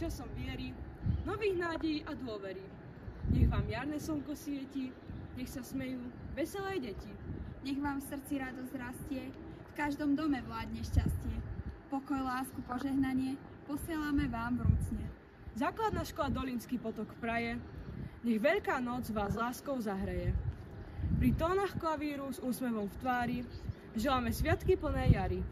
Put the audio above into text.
časom viery, nových nádejí a dôvery. Nech vám jarné slnko svieti, nech sa smejú veselé deti. Nech vám v srdci radosť rastie, v každom dome vládne šťastie. Pokoj, lásku, požehnanie posielame vám vrúcne. Základná škola Dolinský potok praje, nech Veľká noc vás láskou zahreje. Pri tónach klavíru s úsmevom v tvári želáme sviatky plné jary.